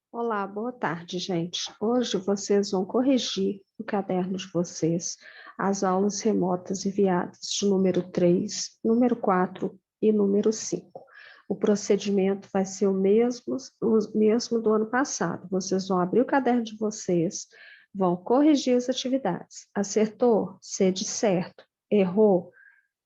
Olá, boa tarde, gente. Hoje vocês vão corrigir no caderno de vocês as aulas remotas enviadas de número 3, número 4 e número 5. O procedimento vai ser o mesmo do ano passado. Vocês vão abrir o caderno de vocês, vão corrigir as atividades. Acertou? Cede certo. Errou?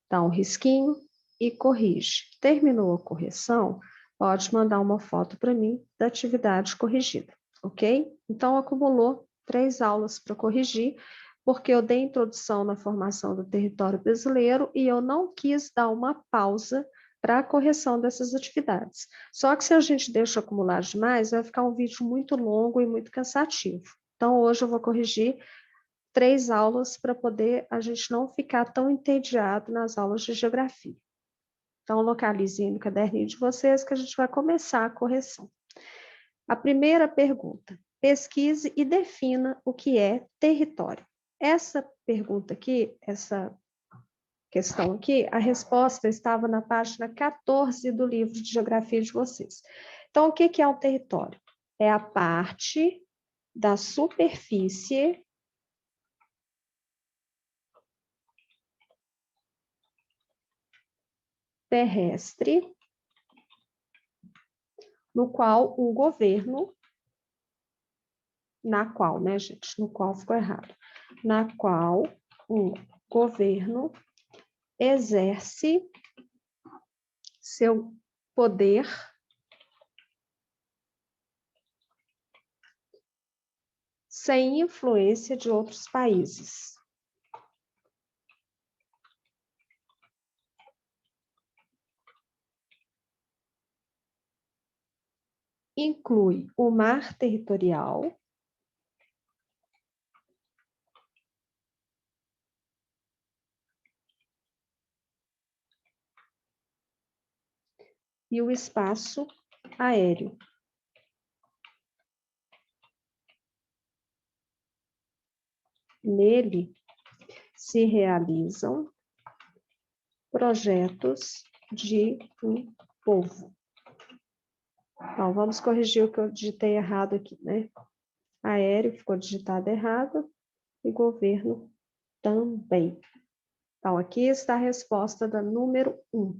Dá um risquinho e corrige. Terminou a correção? Pode mandar uma foto para mim da atividade corrigida, ok? Então, acumulou 3 aulas para corrigir, porque eu dei introdução na formação do território brasileiro e eu não quis dar uma pausa para a correção dessas atividades. Só que se a gente deixa acumular demais, vai ficar um vídeo muito longo e muito cansativo. Então, hoje eu vou corrigir 3 aulas para poder a gente não ficar tão entediado nas aulas de geografia. Então, localizem no caderninho de vocês que a gente vai começar a correção. A primeira pergunta: pesquise e defina o que é território. Essa pergunta aqui, essa questão aqui, a resposta estava na página 14 do livro de geografia de vocês. Então, o que é um território? É a parte da superfície terrestre no qual o governo, na qual, né, gente? No qual ficou errado. Na qual o governo exerce seu poder sem influência de outros países. Inclui o mar territorial, e o espaço aéreo. Nele se realizam projetos de um povo. Então, vamos corrigir o que eu digitei errado aqui, né? Aéreo ficou digitado errado e governo também. Então, aqui está a resposta da número 1.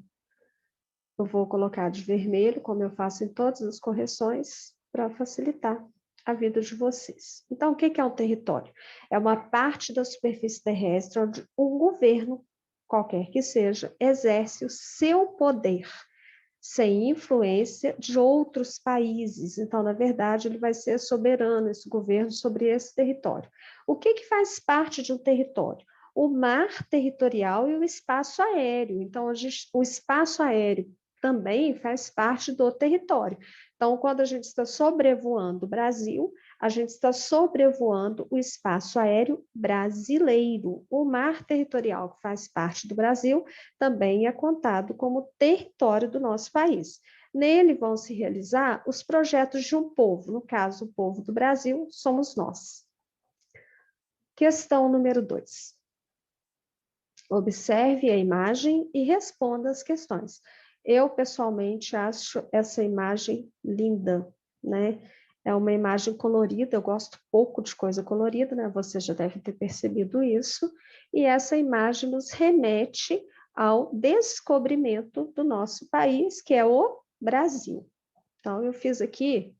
Eu vou colocar de vermelho, como eu faço em todas as correções, para facilitar a vida de vocês. Então, o que é um território? É uma parte da superfície terrestre onde um governo, qualquer que seja, exerce o seu poder sem influência de outros países. Então, na verdade, ele vai ser soberano, esse governo, sobre esse território. O que faz parte de um território? O mar territorial e o espaço aéreo. Então, o espaço aéreo também faz parte do território. Então, quando a gente está sobrevoando o Brasil, a gente está sobrevoando o espaço aéreo brasileiro. O mar territorial, que faz parte do Brasil, também é contado como território do nosso país. Nele vão se realizar os projetos de um povo, no caso, o povo do Brasil somos nós. Questão número 2. Observe a imagem e responda as questões. Eu, pessoalmente, acho essa imagem linda, né? É uma imagem colorida, eu gosto pouco de coisa colorida, né? Você já deve ter percebido isso. E essa imagem nos remete ao descobrimento do nosso país, que é o Brasil. Então, eu fiz aqui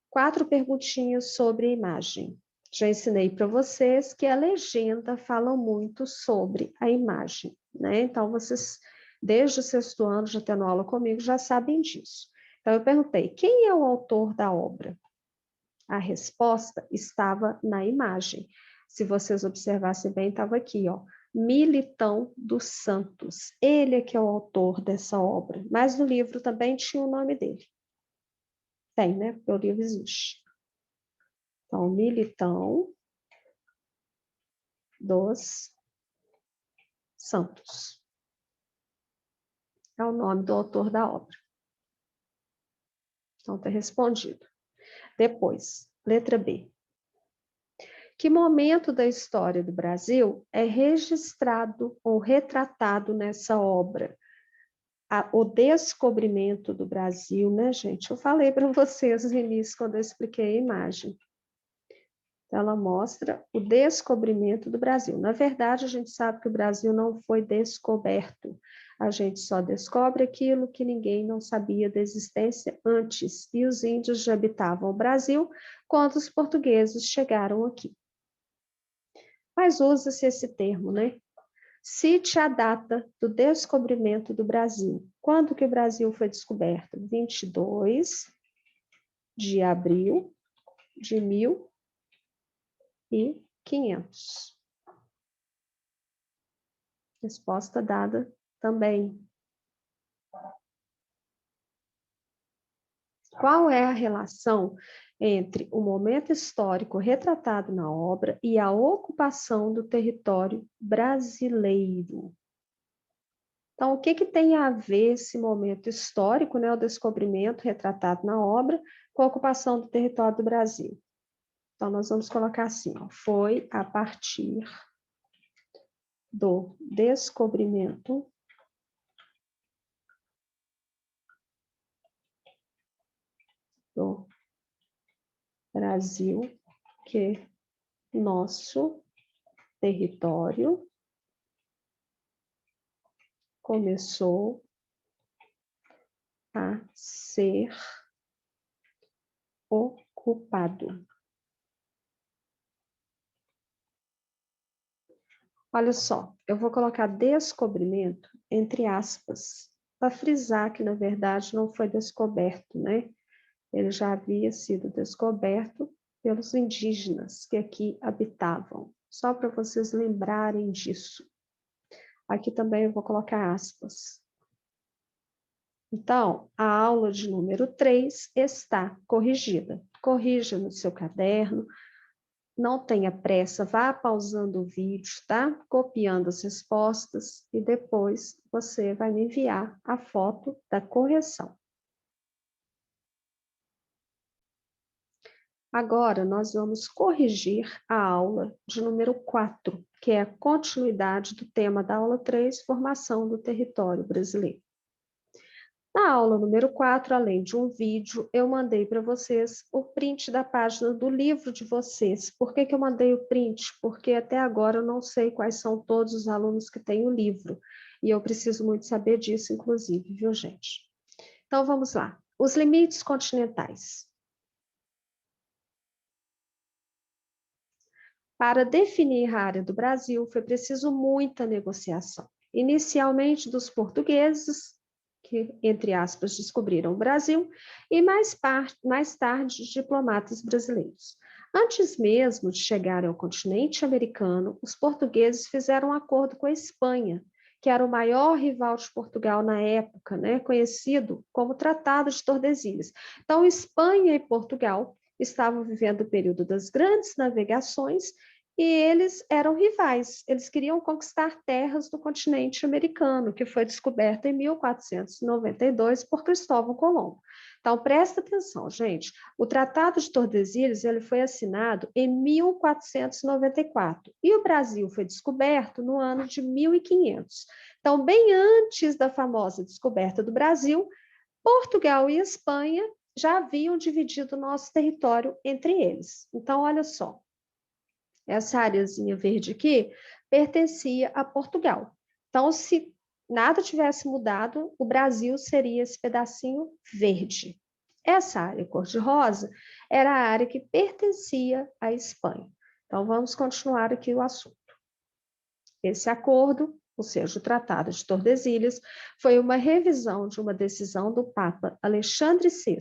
4 perguntinhas sobre a imagem. Já ensinei para vocês que a legenda fala muito sobre a imagem, né? Então, vocês, desde o 6º ano, já tendo aula comigo, já sabem disso. Então, eu perguntei, quem é o autor da obra? A resposta estava na imagem. Se vocês observassem bem, estava aqui, ó. Militão dos Santos. Ele é que é o autor dessa obra. Mas no livro também tinha o nome dele. Tem, né? Porque o livro existe. Então, Militão dos Santos. É o nome do autor da obra. Então, está respondido. Depois, letra B. Que momento da história do Brasil é registrado ou retratado nessa obra? o descobrimento do Brasil, né, gente? Eu falei para vocês no início, quando eu expliquei a imagem. Então, ela mostra o descobrimento do Brasil. Na verdade, a gente sabe que o Brasil não foi descoberto. A gente só descobre aquilo que ninguém não sabia da existência antes. E os índios já habitavam o Brasil quando os portugueses chegaram aqui. Mas usa-se esse termo, né? Cite a data do descobrimento do Brasil. Quando que o Brasil foi descoberto? 22 de abril de 1500. Resposta dada também. Qual é a relação entre o momento histórico retratado na obra e a ocupação do território brasileiro? Então, o que tem a ver esse momento histórico, né, o descobrimento retratado na obra, com a ocupação do território do Brasil? Então, nós vamos colocar assim, ó, foi a partir do descobrimento do Brasil que nosso território começou a ser ocupado. Olha só, eu vou colocar descobrimento entre aspas, para frisar que, na verdade, não foi descoberto, né? Ele já havia sido descoberto pelos indígenas que aqui habitavam. Só para vocês lembrarem disso. Aqui também eu vou colocar aspas. Então, a aula de número 3 está corrigida. Corrija no seu caderno, não tenha pressa, vá pausando o vídeo, tá? Copiando as respostas e depois você vai me enviar a foto da correção. Agora, nós vamos corrigir a aula de número 4, que é a continuidade do tema da aula 3, formação do território brasileiro. Na aula número 4, além de um vídeo, eu mandei para vocês o print da página do livro de vocês. Por que eu mandei o print? Porque até agora eu não sei quais são todos os alunos que têm o livro. E eu preciso muito saber disso, inclusive, viu, gente? Então, vamos lá. Os limites continentais. Para definir a área do Brasil, foi preciso muita negociação. Inicialmente dos portugueses, que, entre aspas, descobriram o Brasil, e mais tarde, diplomatas brasileiros. Antes mesmo de chegarem ao continente americano, os portugueses fizeram um acordo com a Espanha, que era o maior rival de Portugal na época, né, conhecido como Tratado de Tordesilhas. Então, Espanha e Portugal estavam vivendo o período das grandes navegações e eles eram rivais. Eles queriam conquistar terras do continente americano, que foi descoberto em 1492 por Cristóvão Colombo. Então, presta atenção, gente. O Tratado de Tordesilhas ele foi assinado em 1494 e o Brasil foi descoberto no ano de 1500. Então, bem antes da famosa descoberta do Brasil, Portugal e Espanha já haviam dividido o nosso território entre eles. Então, olha só, essa areazinha verde aqui pertencia a Portugal. Então, se nada tivesse mudado, o Brasil seria esse pedacinho verde. Essa área cor-de-rosa era a área que pertencia à Espanha. Então, vamos continuar aqui o assunto. Esse acordo, ou seja, o Tratado de Tordesilhas, foi uma revisão de uma decisão do Papa Alexandre VI,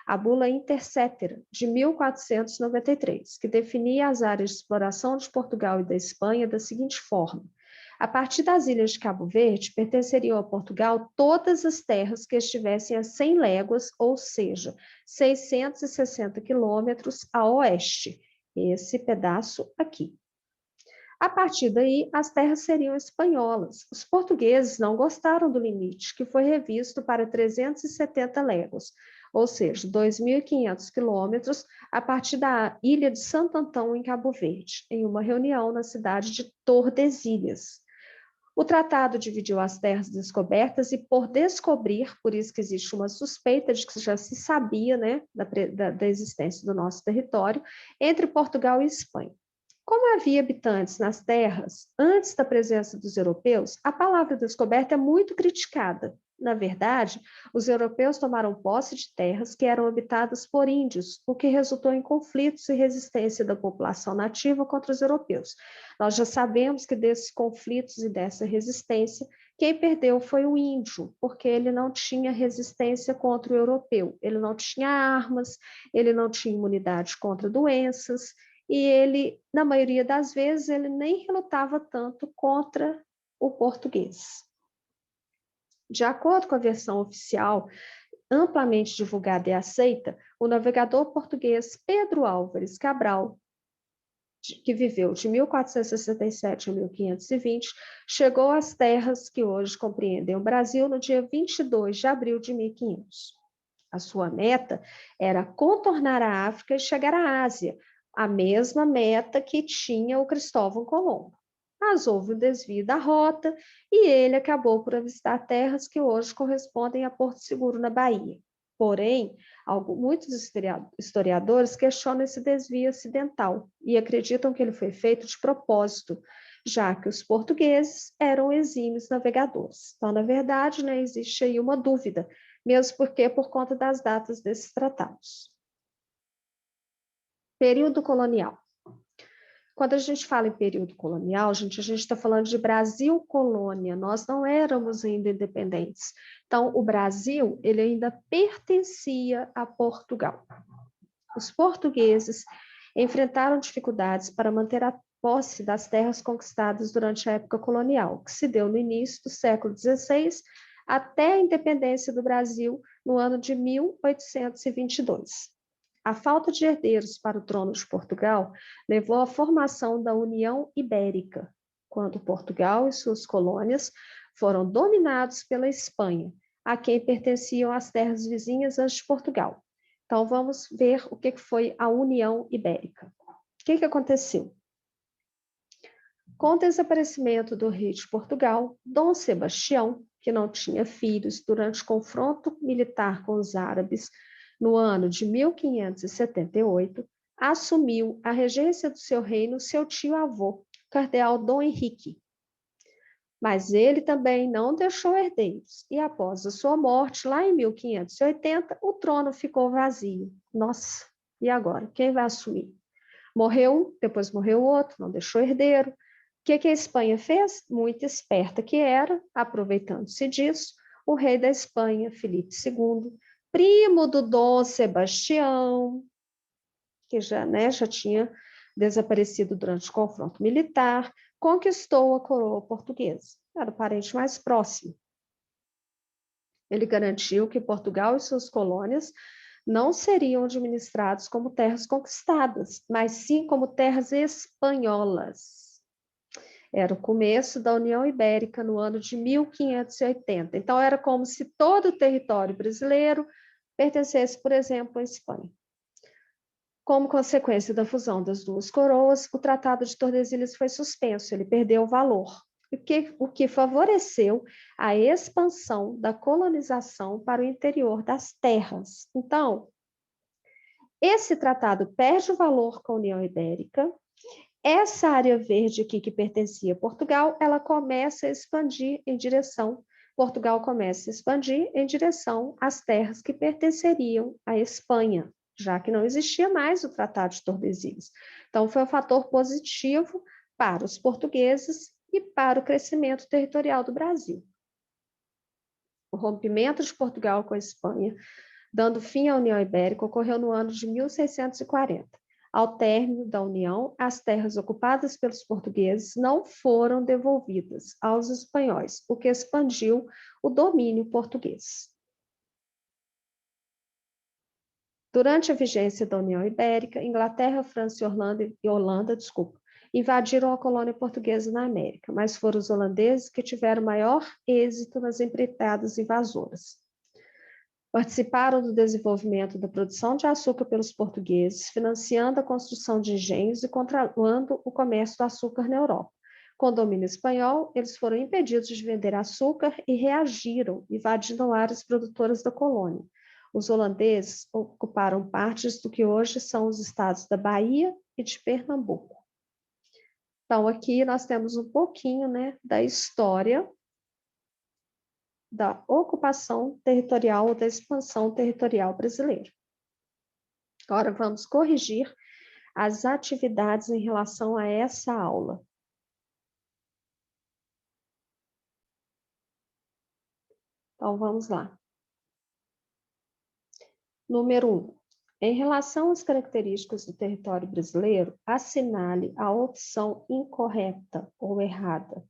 a Bula Intercetera, de 1493, que definia as áreas de exploração de Portugal e da Espanha da seguinte forma: a partir das ilhas de Cabo Verde, pertenceriam a Portugal todas as terras que estivessem a 100 léguas, ou seja, 660 quilômetros a oeste, esse pedaço aqui. A partir daí, as terras seriam espanholas. Os portugueses não gostaram do limite, que foi revisto para 370 léguas, ou seja, 2.500 quilômetros, a partir da ilha de Santo Antão, em Cabo Verde, em uma reunião na cidade de Tordesilhas. O tratado dividiu as terras descobertas e, por descobrir, por isso que existe uma suspeita de que já se sabia, né, da existência do nosso território, entre Portugal e Espanha. Como havia habitantes nas terras antes da presença dos europeus, a palavra descoberta é muito criticada. Na verdade, os europeus tomaram posse de terras que eram habitadas por índios, o que resultou em conflitos e resistência da população nativa contra os europeus. Nós já sabemos que desses conflitos e dessa resistência, quem perdeu foi o índio, porque ele não tinha resistência contra o europeu, ele não tinha armas, ele não tinha imunidade contra doenças, e ele, na maioria das vezes, ele nem relutava tanto contra o português. De acordo com a versão oficial, amplamente divulgada e aceita, o navegador português Pedro Álvares Cabral, que viveu de 1467 a 1520, chegou às terras que hoje compreendem o Brasil no dia 22 de abril de 1500. A sua meta era contornar a África e chegar à Ásia, a mesma meta que tinha o Cristóvão Colombo. Mas houve um desvio da rota e ele acabou por avistar terras que hoje correspondem a Porto Seguro, na Bahia. Porém, muitos historiadores questionam esse desvio acidental e acreditam que ele foi feito de propósito, já que os portugueses eram exímios navegadores. Então, na verdade, né, existe aí uma dúvida, mesmo porque por conta das datas desses tratados. Período colonial. Quando a gente fala em período colonial, a gente está falando de Brasil colônia, nós não éramos ainda independentes. Então, o Brasil, ele ainda pertencia a Portugal. Os portugueses enfrentaram dificuldades para manter a posse das terras conquistadas durante a época colonial, que se deu no início do século XVI até a independência do Brasil no ano de 1822. A falta de herdeiros para o trono de Portugal levou à formação da União Ibérica, quando Portugal e suas colônias foram dominados pela Espanha, a quem pertenciam as terras vizinhas antes de Portugal. Então, vamos ver o que foi a União Ibérica. O que aconteceu? Com o desaparecimento do rei de Portugal, Dom Sebastião, que não tinha filhos, durante o confronto militar com os árabes, no ano de 1578, assumiu a regência do seu reino seu tio-avô, cardeal Dom Henrique. Mas ele também não deixou herdeiros, e após a sua morte, lá em 1580, o trono ficou vazio. Nossa, e agora? Quem vai assumir? Morreu um, depois morreu o outro, não deixou herdeiro. O que a Espanha fez? Muito esperta que era, aproveitando-se disso, o rei da Espanha, Filipe II, primo do Dom Sebastião, que já tinha desaparecido durante o confronto militar, conquistou a coroa portuguesa. Era o parente mais próximo. Ele garantiu que Portugal e suas colônias não seriam administrados como terras conquistadas, mas sim como terras espanholas. Era o começo da União Ibérica no ano de 1580. Então, era como se todo o território brasileiro pertencesse, por exemplo, à Espanha. Como consequência da fusão das duas coroas, o Tratado de Tordesilhas foi suspenso, ele perdeu o valor, o que favoreceu a expansão da colonização para o interior das terras. Então, esse tratado perde o valor com a União Ibérica. Essa área verde aqui que pertencia a Portugal, ela começa a expandir em direção, Portugal começa a expandir em direção às terras que pertenceriam à Espanha, já que não existia mais o Tratado de Tordesilhas. Então, foi um fator positivo para os portugueses e para o crescimento territorial do Brasil. O rompimento de Portugal com a Espanha, dando fim à União Ibérica, ocorreu no ano de 1640. Ao término da União, as terras ocupadas pelos portugueses não foram devolvidas aos espanhóis, o que expandiu o domínio português. Durante a vigência da União Ibérica, Inglaterra, França e Holanda, invadiram a colônia portuguesa na América, mas foram os holandeses que tiveram maior êxito nas empreitadas invasoras. Participaram do desenvolvimento da produção de açúcar pelos portugueses, financiando a construção de engenhos e controlando o comércio do açúcar na Europa. Com o domínio espanhol, eles foram impedidos de vender açúcar e reagiram, invadindo áreas produtoras da colônia. Os holandeses ocuparam partes do que hoje são os estados da Bahia e de Pernambuco. Então, aqui nós temos um pouquinho, né, da história da ocupação territorial ou da expansão territorial brasileira. Agora, vamos corrigir as atividades em relação a essa aula. Então, vamos lá. Número 1. Em relação às características do território brasileiro, assinale a opção incorreta ou errada.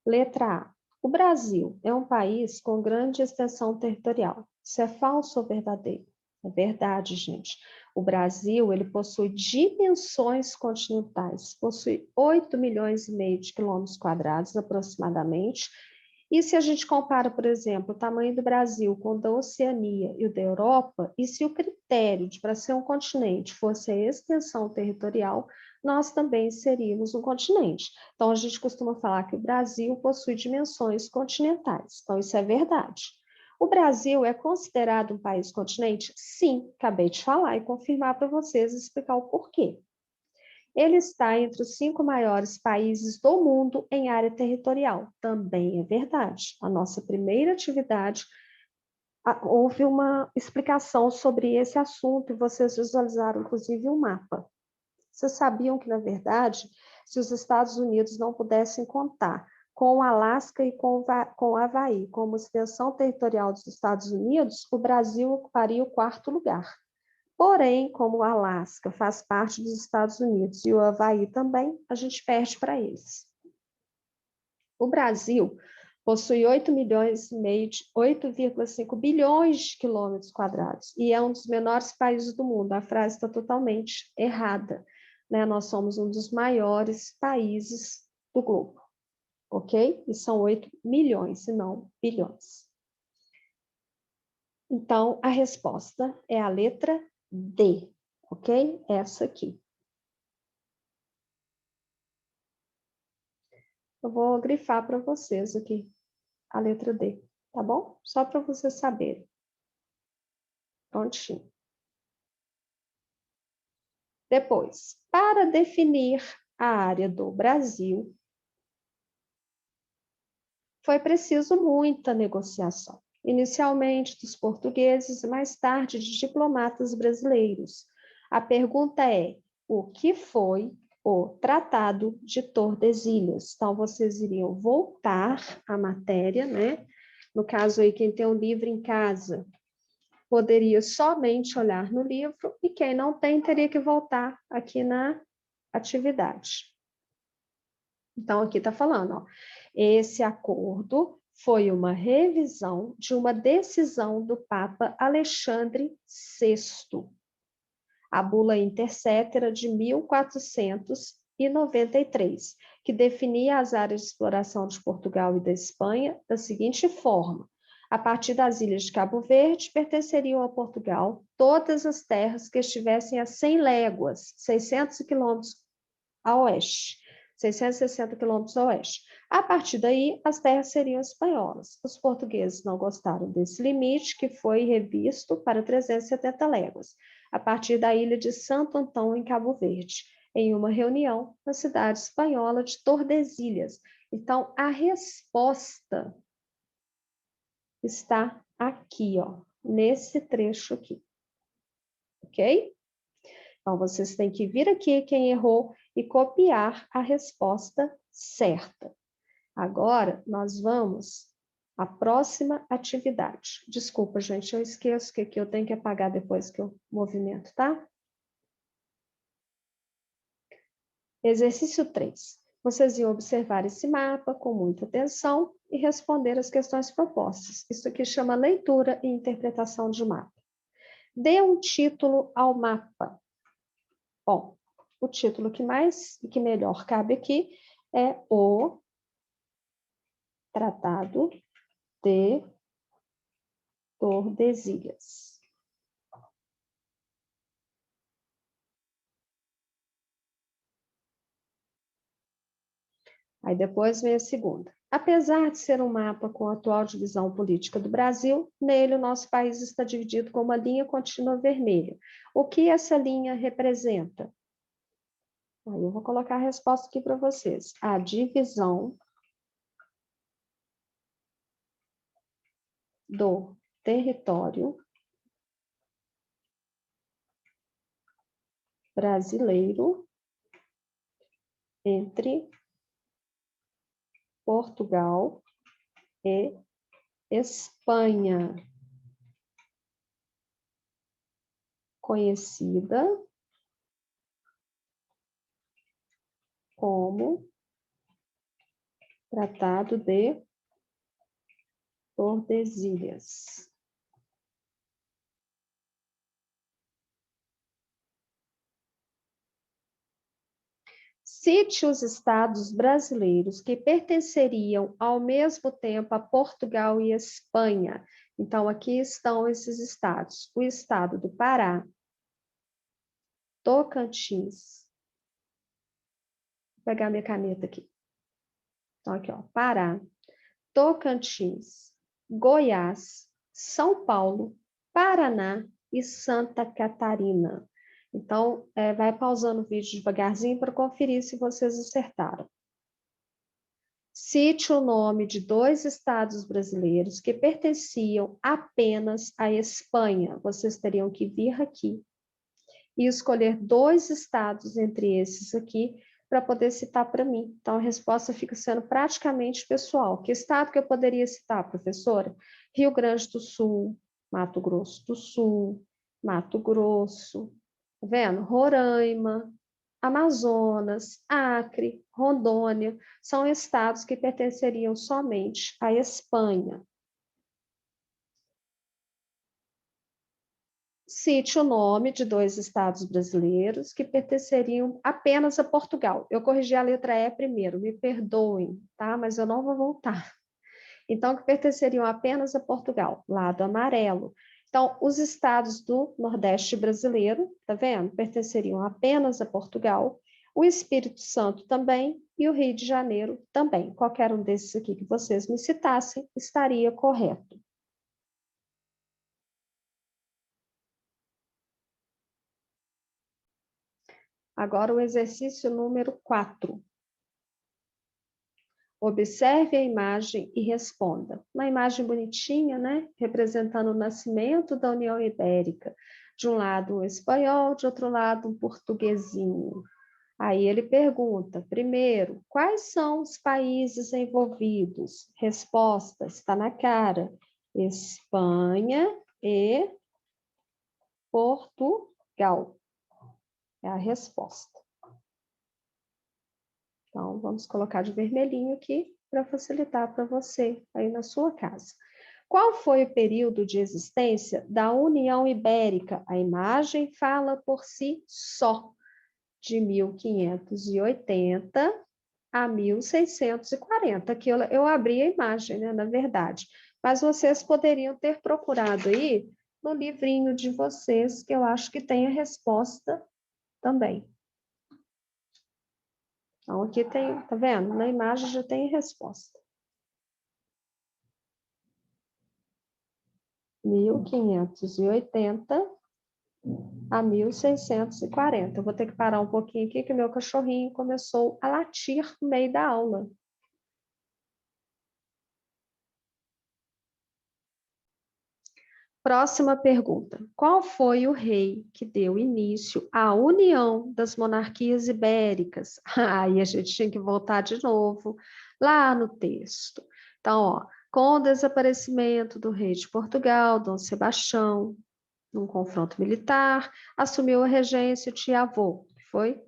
Letra A. O Brasil é um país com grande extensão territorial. Isso é falso ou verdadeiro? É verdade, gente. O Brasil, ele possui dimensões continentais, possui 8 milhões e meio de quilômetros quadrados, aproximadamente. E se a gente compara, por exemplo, o tamanho do Brasil com o da Oceania e o da Europa, e se o critério para ser um continente fosse a extensão territorial, nós também seríamos um continente. Então, a gente costuma falar que o Brasil possui dimensões continentais. Então, isso é verdade. O Brasil é considerado um país continente? Sim, acabei de falar e confirmar para vocês e explicar o porquê. Ele está entre os 5 maiores países do mundo em área territorial. Também é verdade. A nossa primeira atividade, houve uma explicação sobre esse assunto e vocês visualizaram, inclusive, um mapa. Vocês sabiam que, na verdade, se os Estados Unidos não pudessem contar com o Alasca e com o Havaí como extensão territorial dos Estados Unidos, o Brasil ocuparia o 4º lugar. Porém, como o Alasca faz parte dos Estados Unidos e o Havaí também, a gente perde para eles. O Brasil possui 8,5 bilhões de quilômetros quadrados e é um dos menores países do mundo. A frase está totalmente errada, né? Nós somos um dos maiores países do globo, ok? E são 8 milhões e não bilhões. Então, a resposta é a letra D, ok? Essa aqui. Eu vou grifar para vocês aqui a letra D, tá bom? Só para vocês saberem. Prontinho. Depois, para definir a área do Brasil, foi preciso muita negociação. Inicialmente dos portugueses e mais tarde de diplomatas brasileiros. A pergunta é: o que foi o Tratado de Tordesilhas? Então, vocês iriam voltar à matéria, né? No caso aí, quem tem um livro em casa, poderia somente olhar no livro, e quem não tem, teria que voltar aqui na atividade. Então, aqui está falando, ó, esse acordo foi uma revisão de uma decisão do Papa Alexandre VI, a bula Intercetera de 1493, que definia as áreas de exploração de Portugal e da Espanha da seguinte forma: a partir das ilhas de Cabo Verde, pertenceriam a Portugal todas as terras que estivessem a 100 léguas, 600 quilômetros a oeste, 660 quilômetros a oeste. A partir daí, as terras seriam espanholas. Os portugueses não gostaram desse limite, que foi revisto para 370 léguas, a partir da ilha de Santo Antão, em Cabo Verde, em uma reunião na cidade espanhola de Tordesilhas. Então, a resposta está aqui, ó, nesse trecho aqui. Ok? Então, vocês têm que vir aqui, quem errou, e copiar a resposta certa. Agora, nós vamos à próxima atividade. Desculpa, gente, eu esqueço que aqui eu tenho que apagar depois que eu movimento, tá? Exercício 3. Vocês iam observar esse mapa com muita atenção e responder as questões propostas. Isso aqui chama leitura e interpretação de mapa. Dê um título ao mapa. Bom, o título que mais e que melhor cabe aqui é o Tratado de Tordesilhas. Aí depois vem a segunda. Apesar de ser um mapa com a atual divisão política do Brasil, nele o nosso país está dividido com uma linha contínua vermelha. O que essa linha representa? Aí eu vou colocar a resposta aqui para vocês. A divisão do território brasileiro entre Portugal e Espanha, conhecida como Tratado de Tordesilhas. Cite os estados brasileiros que pertenceriam ao mesmo tempo a Portugal e Espanha. Então, aqui estão esses estados. O estado do Pará, Tocantins. Vou pegar minha caneta aqui. Então, aqui, ó, Pará, Tocantins, Goiás, São Paulo, Paraná e Santa Catarina. Então, vai pausando o vídeo devagarzinho para conferir se vocês acertaram. Cite o nome de 2 estados brasileiros que pertenciam apenas à Espanha. Vocês teriam que vir aqui e escolher 2 estados entre esses aqui para poder citar para mim. Então, a resposta fica sendo praticamente pessoal. Que estado que eu poderia citar, professora? Rio Grande do Sul, Mato Grosso do Sul, Mato Grosso, tá vendo? Roraima, Amazonas, Acre, Rondônia, são estados que pertenceriam somente à Espanha. Cite o nome de 2 estados brasileiros que pertenceriam apenas a Portugal. Eu corrigi a letra E primeiro, me perdoem, tá? Mas eu não vou voltar. Então, que pertenceriam apenas a Portugal, lado amarelo. Então, os estados do Nordeste brasileiro, tá vendo? Pertenceriam apenas a Portugal, o Espírito Santo também e o Rio de Janeiro também. Qualquer um desses aqui que vocês me citassem estaria correto. Agora o exercício número 4. Observe a imagem e responda. Uma imagem bonitinha, né? Representando o nascimento da União Ibérica. De um lado um espanhol, de outro lado um portuguesinho. Aí ele pergunta, primeiro, quais são os países envolvidos? Resposta, está na cara. Espanha e Portugal. É a resposta. Então, vamos colocar de vermelhinho aqui para facilitar para você aí na sua casa. Qual foi o período de existência da União Ibérica? A imagem fala por si só, de 1580 a 1640. Aqui eu abri a imagem, né, na verdade. Mas vocês poderiam ter procurado aí no livrinho de vocês, que eu acho que tem a resposta também. Então, aqui tem, tá vendo? Na imagem já tem a resposta. 1580 a 1640. Eu vou ter que parar um pouquinho aqui, que meu cachorrinho começou a latir no meio da aula. Próxima pergunta. Qual foi o rei que deu início à união das monarquias ibéricas? Aí a gente tinha que voltar de novo lá no texto. Então, ó, com o desaparecimento do rei de Portugal, Dom Sebastião, num confronto militar, assumiu a regência o tio-avô, que foi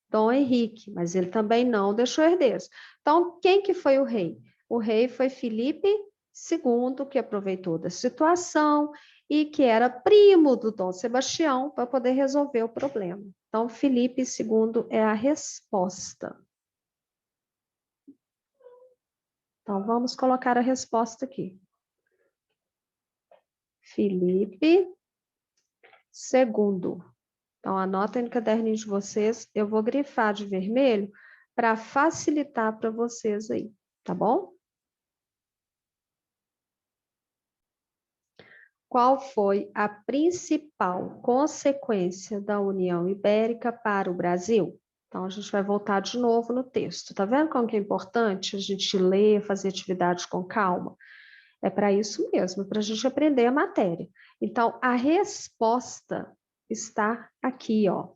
Dom Henrique, mas ele também não deixou herdeiros. Então, quem que foi o rei? O rei foi Filipe II, que aproveitou da situação e que era primo do Dom Sebastião para poder resolver o problema. Então, Filipe II é a resposta. Então, vamos colocar a resposta aqui. Filipe II. Então, anotem no caderninho de vocês. Eu vou grifar de vermelho para facilitar para vocês aí, tá bom? Qual foi a principal consequência da União Ibérica para o Brasil? Então, a gente vai voltar de novo no texto. Tá vendo como que é importante a gente ler, fazer atividades com calma? É para isso mesmo, para a gente aprender a matéria. Então, a resposta está aqui, ó.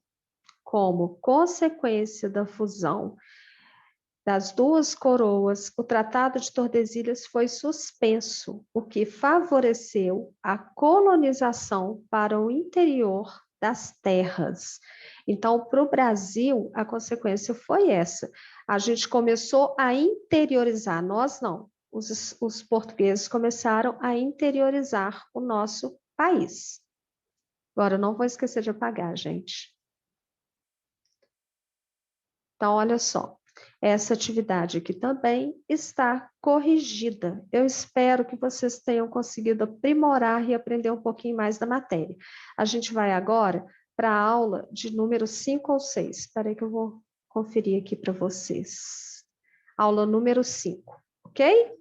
Como consequência da fusão das duas coroas, o Tratado de Tordesilhas foi suspenso, o que favoreceu a colonização para o interior das terras. Então, para o Brasil, a consequência foi essa. A gente começou a interiorizar, nós não, os portugueses começaram a interiorizar o nosso país. Agora, não vou esquecer de apagar, gente. Então, olha só, essa atividade aqui também está corrigida. Eu espero que vocês tenham conseguido aprimorar e aprender um pouquinho mais da matéria. A gente vai agora para a aula de número 5 ou 6. Espera aí que eu vou conferir aqui para vocês. Aula número 5, ok?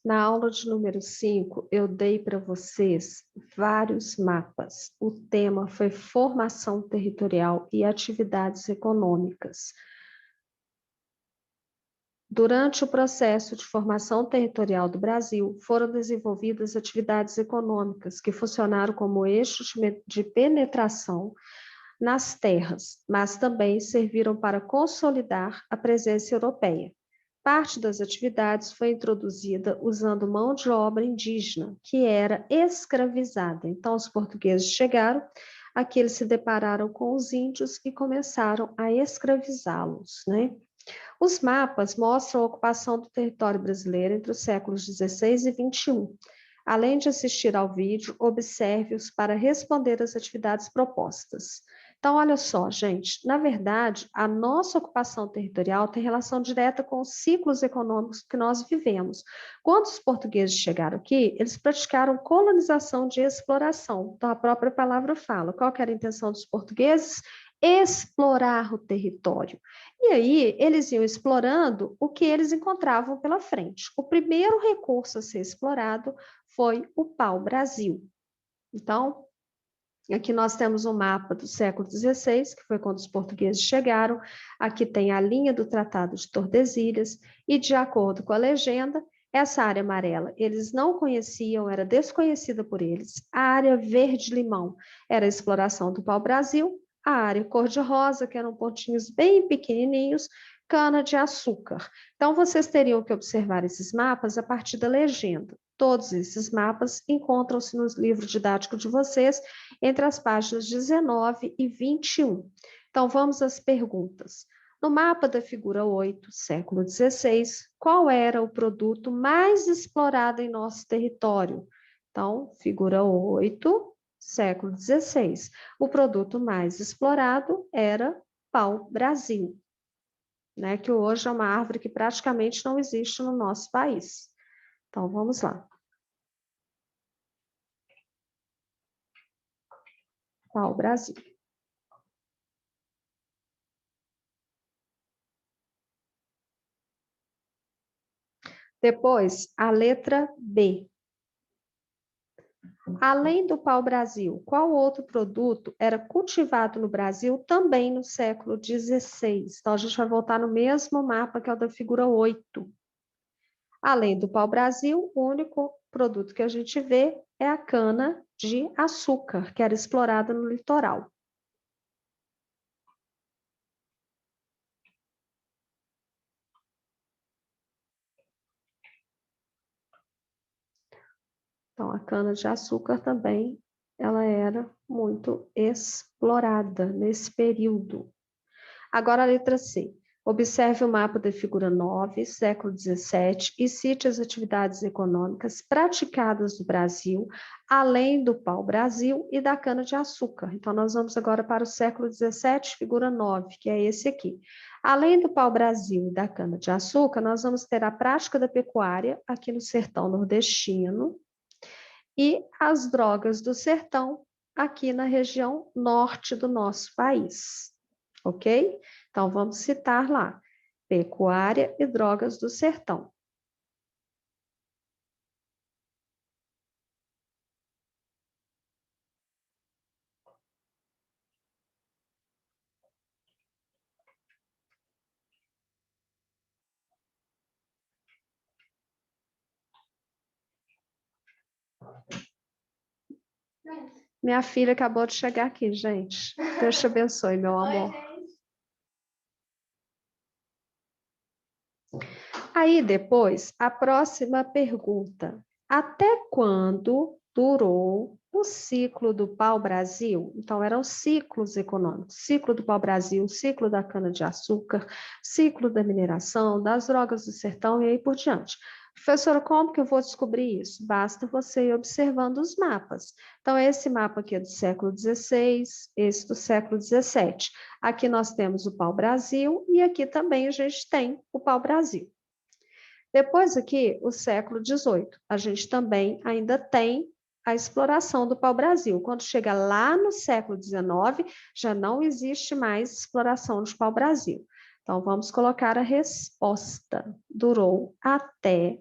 Na aula de número 5, eu dei para vocês vários mapas. O tema foi formação territorial e atividades econômicas. Durante o processo de formação territorial do Brasil, foram desenvolvidas atividades econômicas que funcionaram como eixo de penetração nas terras, mas também serviram para consolidar a presença europeia. Parte das atividades foi introduzida usando mão de obra indígena, que era escravizada. Então, os portugueses chegaram, aqui eles se depararam com os índios e começaram a escravizá-los, né? Os mapas mostram a ocupação do território brasileiro entre os séculos 16 e 21. Além de assistir ao vídeo, observe-os para responder às atividades propostas. Então, olha só, gente, na verdade, a nossa ocupação territorial tem relação direta com os ciclos econômicos que nós vivemos. Quando os portugueses chegaram aqui, eles praticaram colonização de exploração. Então, a própria palavra fala. Qual que era a intenção dos portugueses? Explorar o território. E aí, eles iam explorando o que eles encontravam pela frente. O primeiro recurso a ser explorado foi o pau-brasil. Então, aqui nós temos um mapa do século XVI, que foi quando os portugueses chegaram. Aqui tem a linha do Tratado de Tordesilhas, e de acordo com a legenda, essa área amarela eles não conheciam, era desconhecida por eles. A área verde-limão era a exploração do pau-brasil, a área cor-de-rosa, que eram pontinhos bem pequenininhos, cana-de-açúcar. Então, vocês teriam que observar esses mapas a partir da legenda. Todos esses mapas encontram-se no livro didático de vocês, entre as páginas 19 e 21. Então, vamos às perguntas. No mapa da figura 8, século XVI, qual era o produto mais explorado em nosso território? Então, figura 8, século XVI. O produto mais explorado era pau-brasil, né, que hoje é uma árvore que praticamente não existe no nosso país. Então, vamos lá. Pau-brasil. Depois, a letra B. Além do pau-brasil, qual outro produto era cultivado no Brasil também no século XVI? Então, a gente vai voltar no mesmo mapa que é o da figura 8. Além do pau-brasil, o único produto que a gente vê é a cana-de-açúcar, que era explorada no litoral. Então, a cana-de-açúcar também, ela era muito explorada nesse período. Agora a letra C. Observe o mapa da figura 9, século 17, e cite as atividades econômicas praticadas no Brasil, além do pau-brasil e da cana-de-açúcar. Então, nós vamos agora para o século 17, figura 9, que é esse aqui. Além do pau-brasil e da cana-de-açúcar, nós vamos ter a prática da pecuária aqui no sertão nordestino, e as drogas do sertão aqui na região norte do nosso país, ok? Então, vamos citar lá, pecuária e drogas do sertão. Minha filha acabou de chegar aqui, gente. Deus te abençoe, meu amor. Aí depois, a próxima pergunta. Até quando durou o ciclo do pau-brasil? Então, eram ciclos econômicos. Ciclo do pau-brasil, ciclo da cana-de-açúcar, ciclo da mineração, das drogas do sertão e aí por diante. Professora, como que eu vou descobrir isso? Basta você ir observando os mapas. Então, esse mapa aqui é do século XVI, esse do século XVII. Aqui nós temos o pau-brasil e aqui também a gente tem o pau-brasil. Depois aqui, o século XVIII, a gente também ainda tem a exploração do pau-brasil. Quando chega lá no século XIX, já não existe mais exploração de pau-brasil. Então, vamos colocar a resposta. Durou até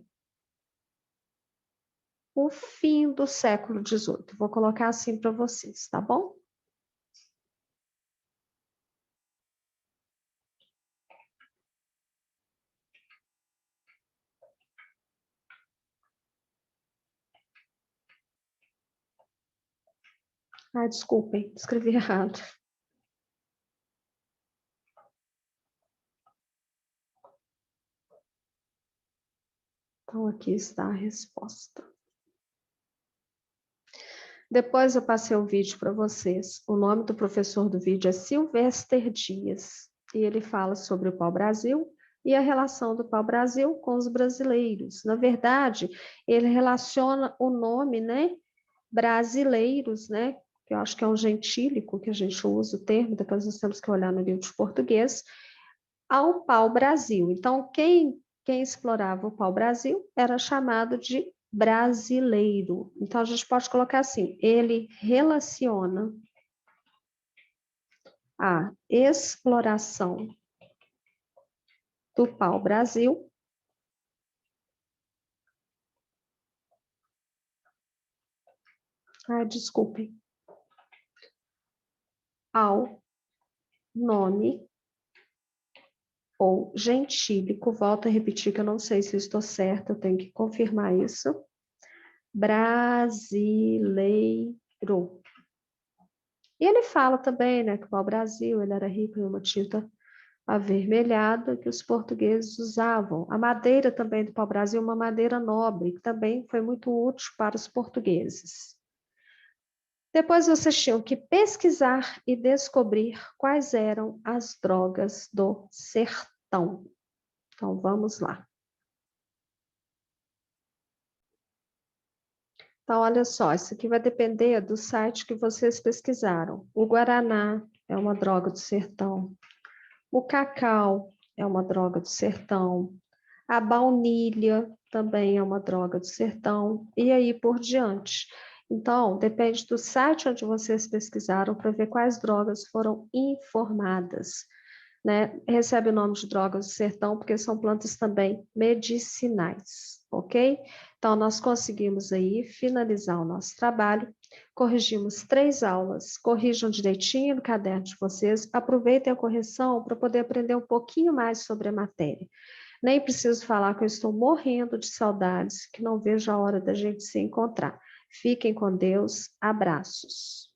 o fim do século XVIII. Vou colocar assim para vocês, tá bom? Ah, desculpem, escrevi errado. Então, aqui está a resposta. Depois eu passei o vídeo para vocês. O nome do professor do vídeo é Silvester Dias. E ele fala sobre o pau-brasil e a relação do pau-brasil com os brasileiros. Na verdade, ele relaciona o nome, né, brasileiros, né, que eu acho que é um gentílico que a gente usa o termo, depois nós temos que olhar no livro de português, ao pau-brasil. Então, quem explorava o pau-brasil era chamado de brasileiro. Então, a gente pode colocar assim: ele relaciona a exploração do pau-brasil desculpem, ao nome ou gentílico, volto a repetir que eu não sei se eu estou certa, eu tenho que confirmar isso, brasileiro. E ele fala também, né, que o pau-brasil ele era rico em uma tinta avermelhada que os portugueses usavam. A madeira também do pau-brasil é uma madeira nobre, que também foi muito útil para os portugueses. Depois vocês tinham que pesquisar e descobrir quais eram as drogas do sertão. Então, vamos lá. Então, olha só, isso aqui vai depender do site que vocês pesquisaram. O guaraná é uma droga do sertão. O cacau é uma droga do sertão. A baunilha também é uma droga do sertão. E aí por diante. Então, depende do site onde vocês pesquisaram para ver quais drogas foram informadas. Né? Recebe o nome de drogas do sertão porque são plantas também medicinais, ok? Então, nós conseguimos aí finalizar o nosso trabalho, corrigimos 3 aulas, corrijam direitinho no caderno de vocês, aproveitem a correção para poder aprender um pouquinho mais sobre a matéria. Nem preciso falar que eu estou morrendo de saudades, que não vejo a hora da gente se encontrar. Fiquem com Deus, abraços.